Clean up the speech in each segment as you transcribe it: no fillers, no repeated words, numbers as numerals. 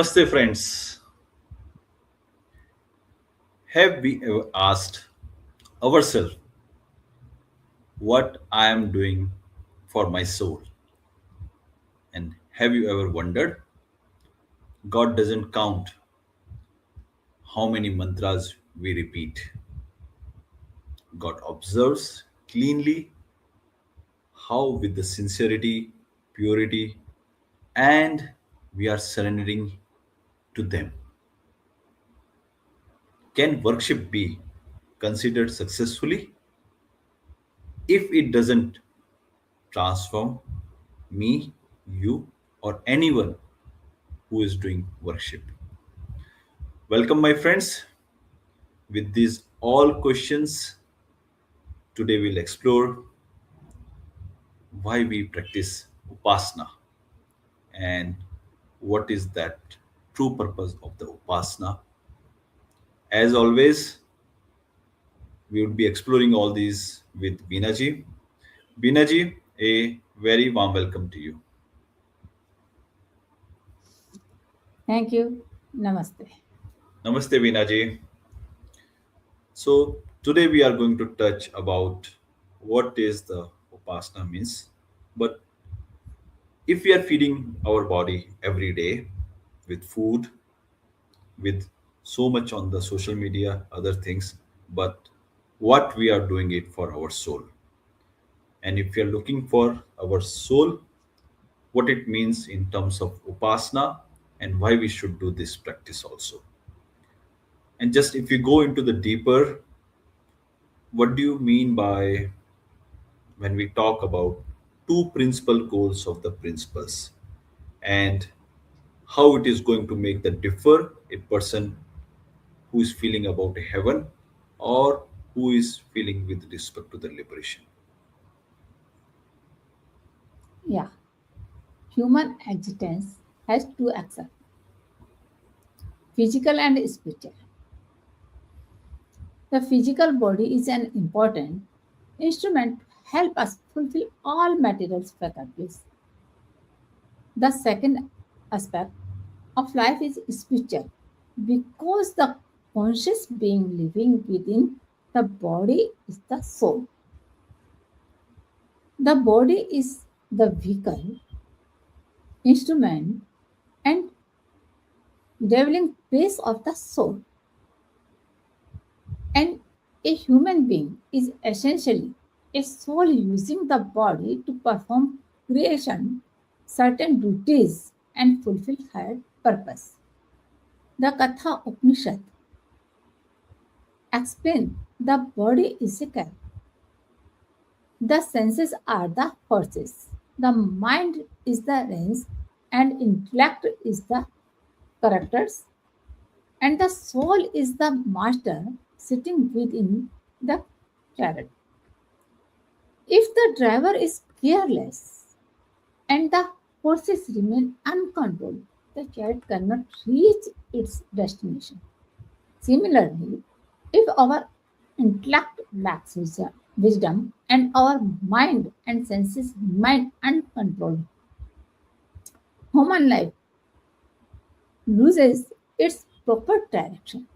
Namaste, friends. Have we ever asked ourselves what I am doing for my soul? And have you ever wondered? God doesn't count how many mantras we repeat, God observes cleanly how, with the sincerity, purity, and we are surrendering to them. Can worship be considered successfully if it doesn't transform me, you, or anyone who is doing worship? Welcome, my friends. With these all questions, today we'll explore why we practice Upasana and what is that true purpose of the Upasana. As always, we would be exploring all these with Veena ji. Veena ji, a very warm welcome to you. Thank you. Namaste. Namaste, Veena ji. So today we are going to touch about what is the Upasana means. But if we are feeding our body every day with food, with so much on the social media, other things, but what we are doing it for our soul. And if we are looking for our soul, what it means in terms of Upasana and why we should do this practice also. And just if you go into the deeper, what do you mean by when we talk about two principal goals of the principles and how it is going to make the differ a person who is feeling about a heaven or who is feeling with respect to the liberation. Yeah, human existence has two axes, physical and spiritual. The physical body is an important instrument to help us fulfill all material faculties. The second aspect of life is spiritual because the conscious being living within the body is the soul. The body is the vehicle, instrument, and dwelling place of the soul. And a human being is essentially a soul using the body to perform creation, certain duties, and fulfill her purpose. The Katha Upanishad explains the body is a car. The senses are the horses. The mind is the reins, and intellect is the characters, and the soul is the master sitting within the chariot. If the driver is careless and the horses remain uncontrolled, the chariot cannot reach its destination. Similarly, if our intellect lacks wisdom and our mind and senses remain uncontrolled, human life loses its proper direction.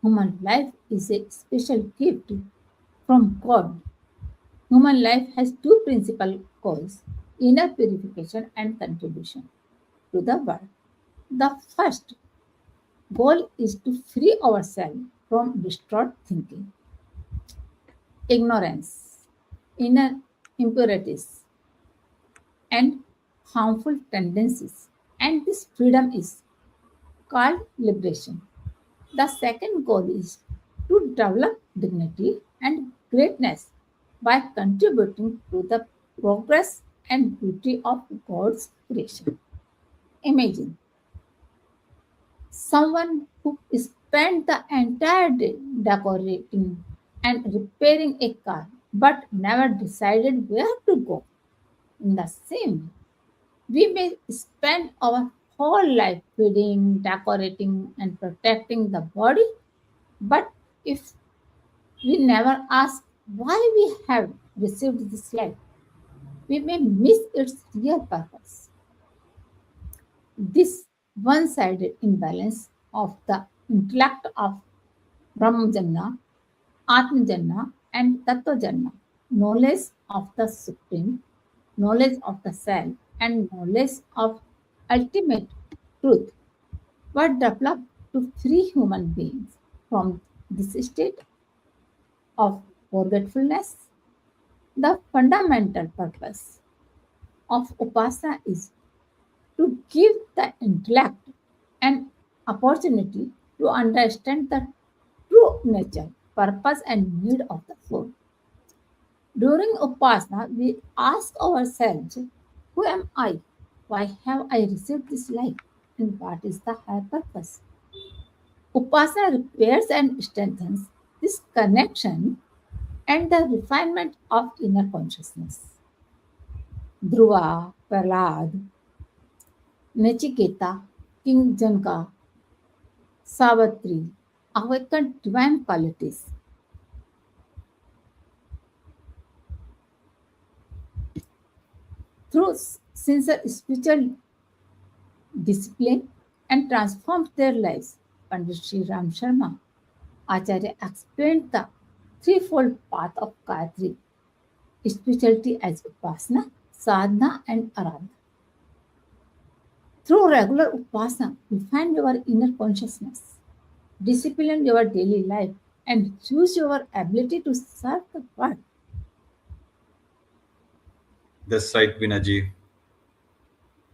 Human life is a special gift from God. Human life has two principal goals, inner purification and contribution to the world. The first goal is to free ourselves from distorted thinking, ignorance, inner impurities, and harmful tendencies. And this freedom is called liberation. The second goal is to develop dignity and greatness by contributing to the progress and beauty of God's creation. Imagine someone who spent the entire day decorating and repairing a car but never decided where to go. In the same way, we may spend our whole life feeding, decorating, and protecting the body, but if we never ask why we have received this life, we may miss its real purpose. This one sided imbalance of the intellect of Brahmajanna, Atmajanna, and Tattvajanna, knowledge of the Supreme, knowledge of the Self, and knowledge of ultimate truth were developed to free human beings from this state of forgetfulness. The fundamental purpose of Upasana is to give the intellect an opportunity to understand the true nature, purpose, and need of the soul. During Upasana, we ask ourselves, who am I? Why have I received this life? And what is the higher purpose? Upasana repairs and strengthens this connection and the refinement of inner consciousness. Dhruva, Prahlad, Nachiketa, King Janka, Savitri awakened divine qualities through sincere spiritual discipline and transformed their lives. Pandit Sri Ram Sharma Acharya explained the threefold path of Gayatri spirituality as Upasana, Sadhana, and Aradhana. Through regular Upasana, refine your inner consciousness, discipline your daily life, and choose your ability to serve the world. That's right, Vinaji.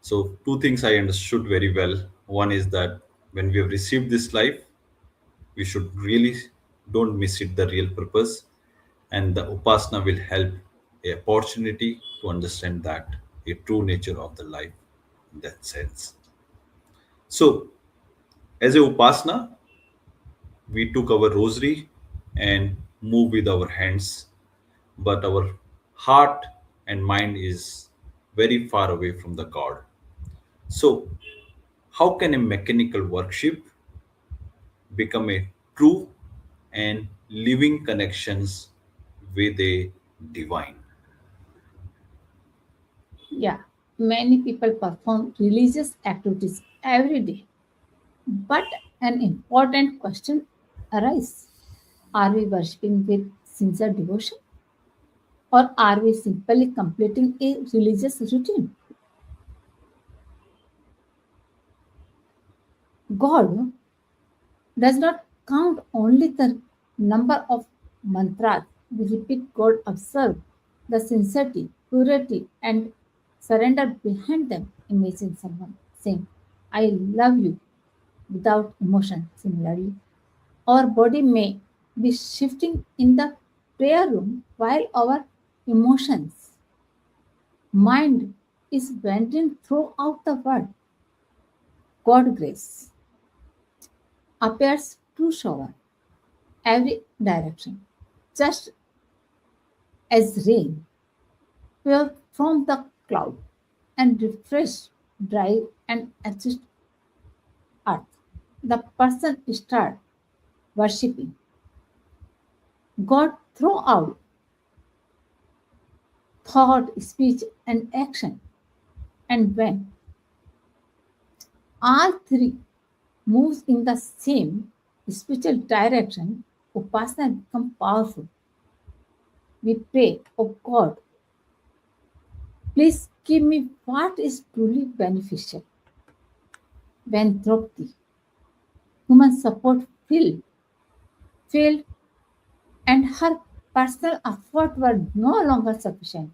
So, two things I understood very well. One is that when we have received this life, we should really don't miss it the real purpose, and the upasana will help a opportunity to understand that a true nature of the life in that sense. So, as a upasana, we took our rosary and move with our hands, but our heart and mind is very far away from the God. So, how can a mechanical worship become a true and living connections with a divine? Yeah, many people perform religious activities every day, but an important question arises. Are we worshipping with sincere devotion or are we simply completing a religious routine? God does not count only the number of mantras we repeat. God observe the sincerity, purity, and surrender behind them. Imagine someone saying, I love you without emotion. Similarly, our body may be shifting in the prayer room while our emotions, mind is wandering throughout the world. God grace appears to shower every direction, just as rain fell from the cloud and refresh dry and exist earth. The person start worshipping God throughout thought, speech, and action. And when all three moves in the same spiritual direction, upasana becomes powerful. We pray, oh God, please give me what is truly beneficial. When Draupadi, human support failed, and her personal effort were no longer sufficient,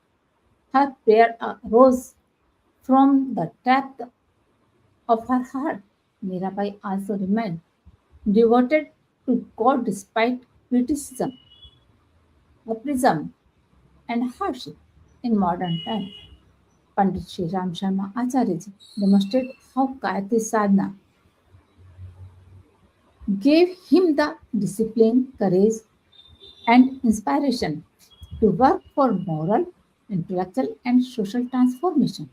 her prayer arose from the depth of her heart. Mirabai also remained devoted to God despite criticism, oppression, and hardship. In modern times, Pandit Sri Ram Sharma Acharya ji demonstrated how Gayatri Sadhana gave him the discipline, courage, and inspiration to work for moral, intellectual, and social transformation,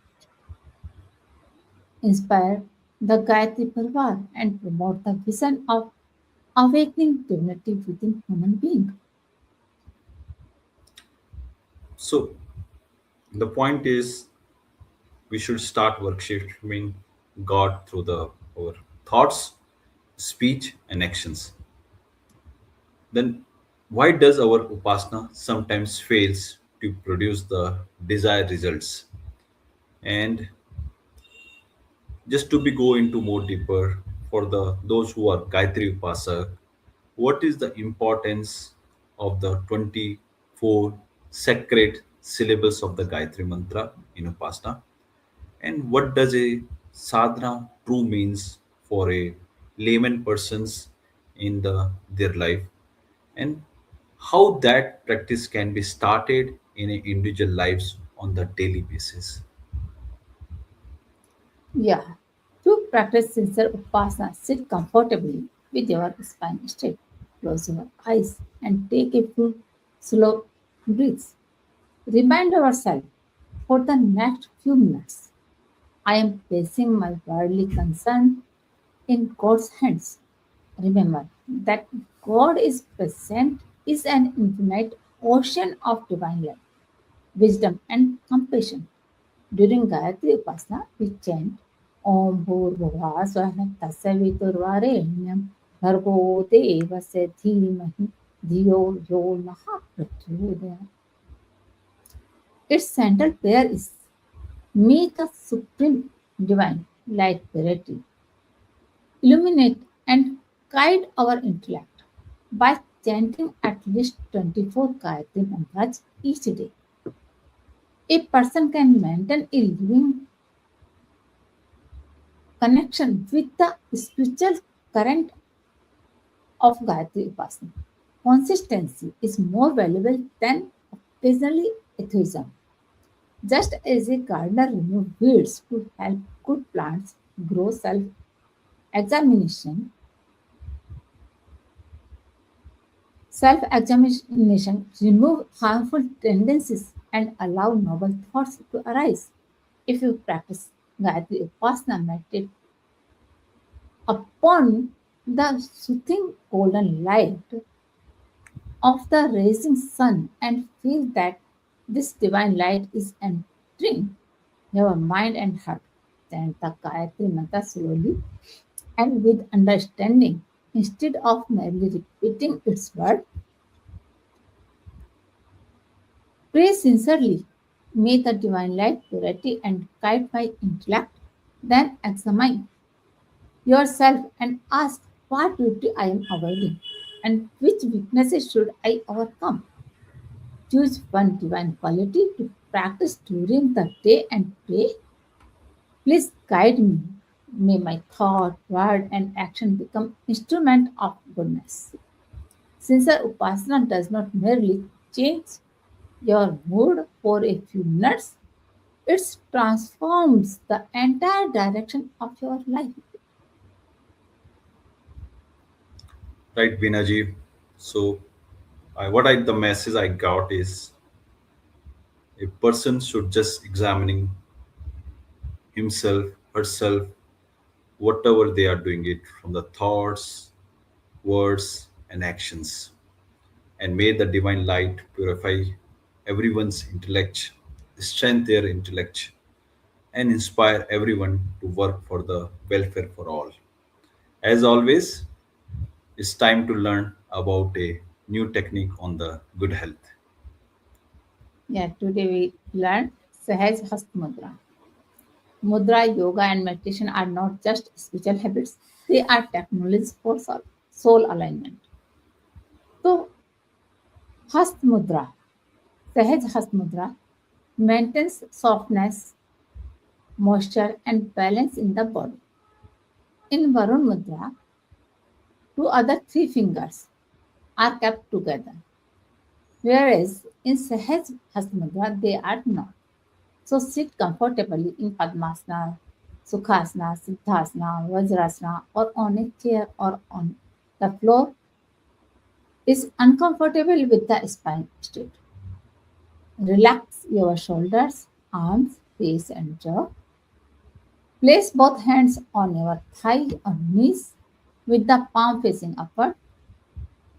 inspire the Gayatri Parivar, and promote the vision of awakening divinity within human being. So, the point is we should start worshiping God through the our thoughts, speech, and actions. Then why does our upasana sometimes fails to produce the desired results? And just to be go into more deeper for the those who are Gayatri Upasak, what is the importance of the 24 sacred syllables of the Gayatri Mantra in Upasana? And what does a sadhana true means for a layman persons in their life? And how that practice can be started in a individual lives on the daily basis? Yeah. To practice sincere upasana, sit comfortably with your spine straight. Close your eyes and take a few slow breaths. Remind yourself for the next few minutes, I am placing my worldly concern in God's hands. Remember that God is present is an infinite ocean of divine love, wisdom, and compassion. During Gayatri Upasana, we chant Om Bhurbhuva Swaha Tassaviturvarenyam Bhargo Devasya Dhimahi Dhiyo Yo Naha Prachodayat. Its central prayer is May the Supreme Divine Light Purity illuminate and guide our intellect by chanting at least 24 Gayatri mantras each day. A person can maintain a living connection with the spiritual current of Gayatri Upasana. Consistency is more valuable than occasionally atheism. Just as a gardener removes weeds to help good plants grow, self examination self examination remove harmful tendencies and allow noble thoughts to arise. If you practice Gayatri Upasana, meditate upon the soothing golden light of the rising sun and feel that this divine light is entering your mind and heart. Chant the Gayatri Mantra slowly and with understanding. Instead of merely repeating its word, pray sincerely. May the divine light purity and guide my intellect. Then examine yourself and ask what duty I am avoiding and which weaknesses should I overcome. Choose one divine quality to practice during the day and pray. Please guide me. May my thought, word, and action become instrument of goodness. Sincere upasana does not merely change your mood for a few minutes, it transforms the entire direction of your life. Right, Binaji? So, the message I got is a person should just examining himself, herself, whatever they are doing it from the thoughts, words, and actions. And may the divine light purify everyone's intellect, strengthen their intellect, and inspire everyone to work for the welfare for all. As always, it's time to learn about a new technique on the good health. Yeah, today we learned Sahaj Hast Mudra. Mudra, yoga, and meditation are not just spiritual habits, they are technologies for soul alignment. So, Hast Mudra, Sahaj Hast Mudra, maintains softness, moisture, and balance in the body. In Varun Mudra, two other three fingers are kept together, whereas in Sahaj Hast Mudra, they are not. So sit comfortably in Padmasana, Sukhasana, Siddhasana, Vajrasana, or on a chair or on the floor is uncomfortable with the spine straight. Relax your shoulders, arms, face, and jaw. Place both hands on your thigh or knees with the palm facing upward.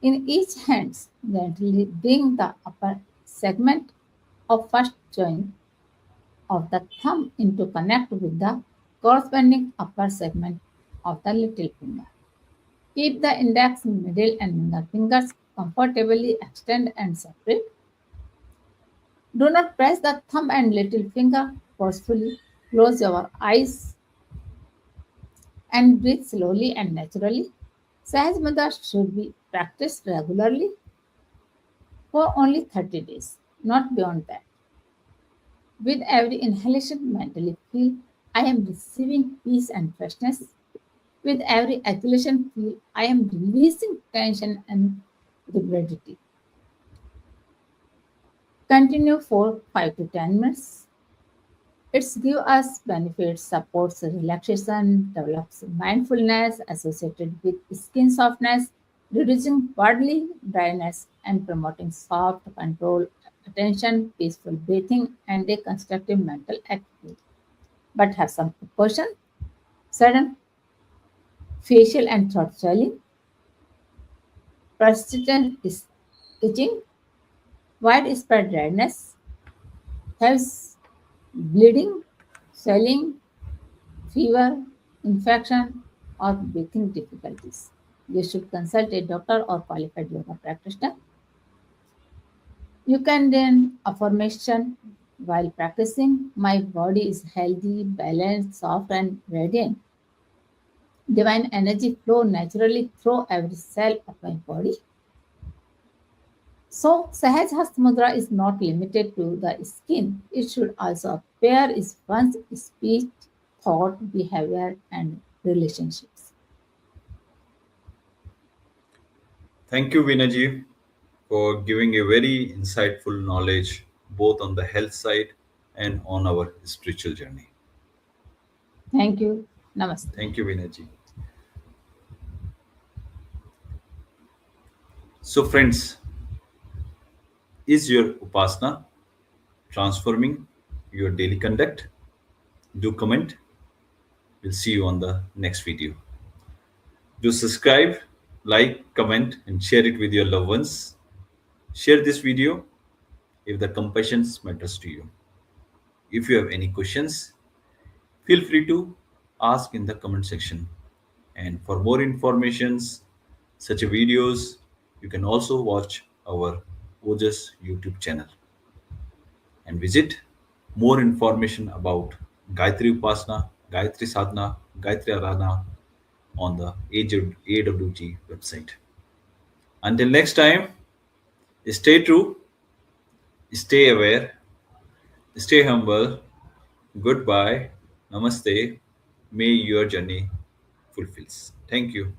In each hand, gently bring the upper segment of first joint of the thumb into connect with the corresponding upper segment of the little finger. Keep the index, middle, and middle fingers comfortably extend and separate. Do not press the thumb and little finger forcefully. Close your eyes and breathe slowly and naturally. Sahaj Mudra should be practiced regularly for only 30 days, not beyond that. With every inhalation, mentally feel I am receiving peace and freshness. With every exhalation, feel I am releasing tension and rigidity. Continue for 5 to 10 minutes. It's give us benefits, supports relaxation, develops mindfulness associated with skin softness, reducing bodily dryness, and promoting soft control, attention, peaceful breathing, and a constructive mental activity. But have some precaution, sudden facial and throat swelling, persistent itching, widespread redness, has bleeding, swelling, fever, infection, or breathing difficulties. You should consult a doctor or qualified yoga practitioner. You can then affirmation while practicing. My body is healthy, balanced, soft, and radiant. Divine energy flow naturally through every cell of my body. So, Sahaj Hast Mudra is not limited to the skin. It should also appear in one's speech, thought, behavior, and relationships. Thank you, Vinaji, for giving a very insightful knowledge both on the health side and on our spiritual journey. Thank you. Namaste. Thank you, Vinaji. So, friends, is your upasana transforming your daily conduct? Do comment. We'll see you on the next video. Do subscribe, like, comment, and share it with your loved ones. Share this video if the compassion matters to you. If you have any questions, feel free to ask in the comment section. And for more informations, such a videos, you can also watch our Ojas YouTube channel and visit more information about Gayatri Upasana, Gayatri Sadhana, Gayatri Arana on the AWG website. Until next time, stay true, stay aware, stay humble. Goodbye. Namaste. May your journey fulfills. Thank you.